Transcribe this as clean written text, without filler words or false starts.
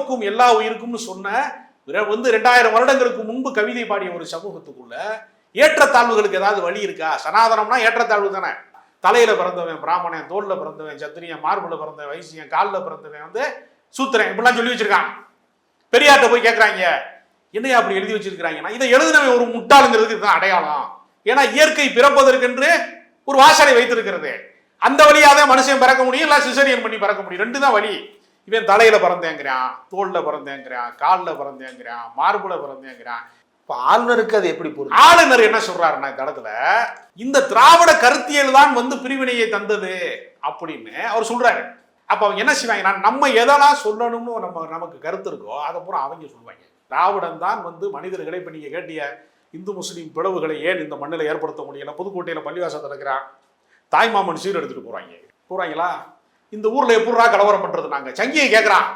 பிறப்புக்கும் எல்லா உயிருக்கும்னு சொன்ன 2000 வருடங்களுக்கு முன்பு கவிதை பாடிய ஒரு சமூகத்துக்குள்ள ஏற்றத்தாழ்வுகளுக்கு ஏதாவது வழி இருக்கா? சனாதனம்னா ஏற்றத்தாழ்வு தானே. தலையில பிறந்தவன் பிராமணன், தோல்ல பிறந்தவன் சத்திரியன், மார்புல பிறந்தவன் வைசியன், காலில் பிறந்தவன் சூத்திரன், இப்படிலாம் சொல்லி வச்சிருக்கான். பெரியார்ட்ட போய் கேட்கறாங்க, என்னையா அப்படி எழுதி வச்சிருக்கிறாங்கன்னா, இதை எழுதினவன் ஒரு முட்டாளுங்கிறதுக்கு இதுதான் அடையாளம். ஏன்னா இயற்கை பிறப்பதற்கென்று ஒரு வாசலை வைத்திருக்கிறது. அந்த வழியாதான் மனுஷன் பிறக்க முடியும், இல்ல சிசரியன் பண்ணி பிறக்க முடியும். 2 தான் வழி. இவன் தலையில பிறந்தேங்கிறான், தோல்ல பிறந்தேங்கிறான், காலில் பிறந்தேங்கிறான், மார்புல பிறந்தேங்கிறான். ஆளுநருக்கு அது எப்படி போகுது? ஆளுநர் என்ன சொல்றாருன்னா, இந்த இடத்துல இந்த திராவிட கருத்தியல் தான் பிரிவினையை தந்தது அப்படின்னு அவர் சொல்றாரு. அப்ப அவங்க என்ன செய்வாங்க, நம்ம எதெல்லாம் சொல்லணும்னு நமக்கு கருத்து இருக்கோ அதை பூரா அவங்க சொல்லுவாங்க. திராவிடம் தான் மனிதர்களை, இப்ப நீங்க கேட்டிய இந்து முஸ்லீம் பிளவுகளை ஏன் இந்த மண்ணில் ஏற்படுத்த முடியல? புதுக்கோட்டையில பள்ளிவாசல் இருக்கிறான், தாய்மாமன் சீர் எடுத்துட்டு போறாங்களா? இந்த ஊர்ல எப்படா கலவரம் பண்றது? நாங்க சங்கியை கேட்கறான்,